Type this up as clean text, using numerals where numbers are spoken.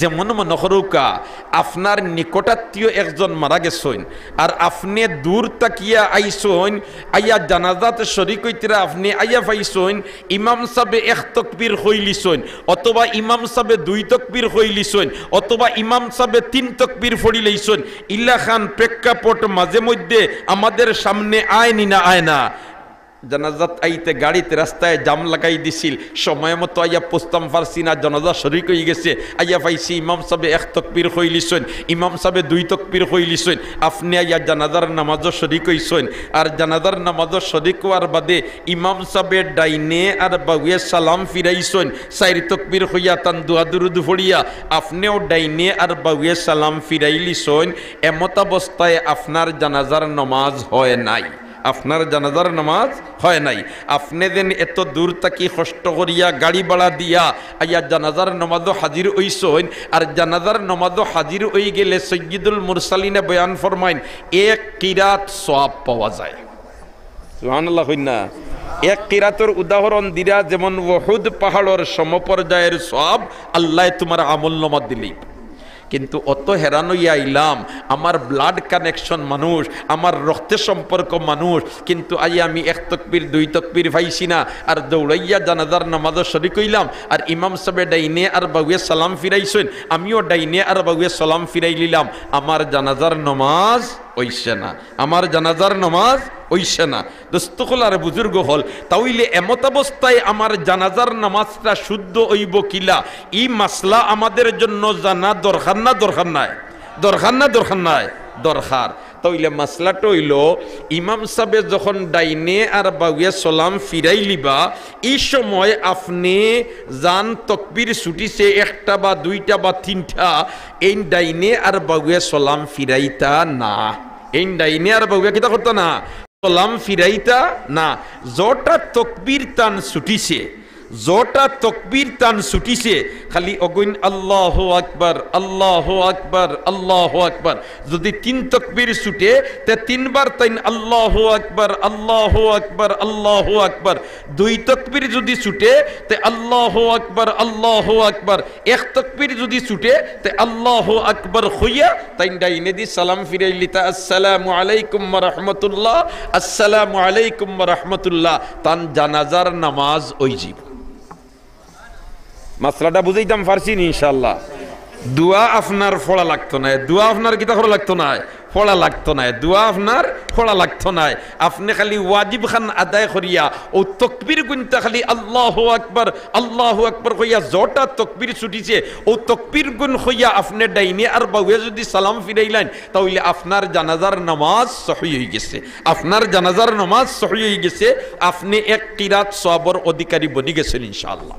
যেমন মনে করুকা আপনার নিকটাত্মীয় একজন মারা গেছেন আর আপনি দূর তাকিয়া আইসন, আইয়া জানাজাত শরীক হইতরা আপনি আইয়া পাইছেন, ইমাম সাহেবে এক তাকবীর হইলিছেন অথবা ইমাম সাহেবে দুই তাকবীর হইলিছেন অথবা ইমাম সাহেবে তিন তাকবীর ফড়িলেছেন, ইল্লা খান প্রেক্ষাপট মাঝে মধ্যে আমাদের সামনে আয়নি না আয় না। জানাজাত আইতে গাড়িতে রাস্তায় জাম লাগাই দিছিল, সময় মতো আইয়া পোস্তাম পারছি না, জানাজা শরীক হয়ে গেছে, আইয়া পাইছি ইমাম সাহেবে এক তাকবীর হইলিছেন, ইমাম সাহেবে দুই তাকবীর হইলিছেন, আপনি আইয়া জানাজার নামাজও শরীক হইছেন। আর জানাজার নামাজও শরীক হওয়ার বাদে ইমাম সাহেবে ডাইনে আর বাউয়ে সালাম ফিরাইছেন, চার তাকবীর হইয়া তান দুয়া দুরুদ পড়িয়া আপনিও ডাইনে আর বাউয়ে সালাম ফিরাইলিছেন। এমত অবস্থায় আপনার জানাজার নামাজ হয় নাই, আপনার জানাজার নামাজ হয় নাই। আপনি দেন এত দূর থাকি কষ্ট করিয়া গাড়ি ভাড়া দিয়া আইয়া জানাজার নামাজও হাজির হইছেন। আর জানাজার নামাজও হাজির হয়ে গেলে সৈয়দুল মুরসালিনে বয়ান ফরমাইন এক কিরাত সওয়াব পাওয়া যায়। সুবহানাল্লাহ কইনা। এক কিরাতের উদাহরণ দিরা যেমন উহুদ পাহাড়ের সমপর্যায়ের সওয়াব আল্লাহ তোমার আমলনামা দিলেই। কিন্তু অত হেরান হইয়া আইলাম, আমার ব্লাড কানেকশন মানুষ, আমার রক্তের সম্পর্ক মানুষ, কিন্তু আই আমি এক তাকবীর দুই তাকবীর পাইছি না, আর দৌড়াইয়া জানাজার নামাজও শরীক হইলাম। আর ইমাম সাহেব ডাইনে আর বাউয়ে সালাম ফিরাইছেন, আমিও ডাইনে আর বাউয়ে সালাম ফিরাই নিলাম, আমার জানাজার নামাজ হইছে না, আমার জানাজার নামাজ হইছে না। দোস্তকুল আর বুজুর্গ হল, তাইলে এমত অবস্থায় আমার জানাজার নামাজটা শুদ্ধ হইব কিলা, এই মাসলা আমাদের জন্য জানা দরকার না দরকার নাই? দরকার না দরকার নাই? দরকার। তাইলে মাসলাটা হইল ইমাম সাহেব যখন ডাইনে আর বাউয়ে সালাম ফিরাই লিবা, এই সময় আপনি জান তকবীর ছুটিছে একটা বা দুইটা বা তিনটা, এই ডাইনে আর বাউয়ে সালাম ফিরাইতা না, এই ডাইনে আর বাউয়ে কিতা করতো না, সালাম ফিরাইতা না। যটা তকবীর তান ছুটিছে, যটা তকবীর তান ছুটিছে, খালি অগুন আল্লাহু আকবার আল্লাহু আকবার আল্লাহু আকবার। যদি তিন তকবীর ছুটে তে তিনবার তাইন আল্লাহু আকবার আল্লাহু আকবার আল্লাহু আকবার। দুই তকবীর যদি ছুটে তে আল্লাহু আকবার আল্লাহু আকবার। এক তকবীর যদি ছুটে তে আল্লাহু আকবার হইয়া তাইন ডাইনে দি সালাম ফিরাইলি তা আসসালামু আলাইকুম ওয়া রাহমাতুল্লাহ, আসসালামু আলাইকুম ওয়া রাহমাতুল্লাহ, তান জানাজার নামাজ ওইজিব। মাসলাটা বুঝাইতাম পারছি ইনশাআল্লাহ। দোয়া আপনার ফোড়া লাগতো না, দোয়া আপনার কিতা করা লাগতো না, ফোড়া লাগতো না, দোয়া আপনার ফোড়া লাগতো না। আপনি খালি ওয়াজিব খান আদায় করিয়া ও তকবীর গুনতে খালি আল্লাহু আকবার কইয়া যটা তকবীর ছুটিছে ও তকবীর গুন হইয়া আপনি ডাইনে আর বাউয়ে যদি সালাম ফিরাইলেন, তাহলে আপনার জানাজার নামাজ সহি হয়ে গেছে, আপনার জানাজার নামাজ সহি হয়ে গেছে, আপনি এক কিরাত সওয়াবের অধিকারী বনি গেছেন ইনশাআল্লাহ।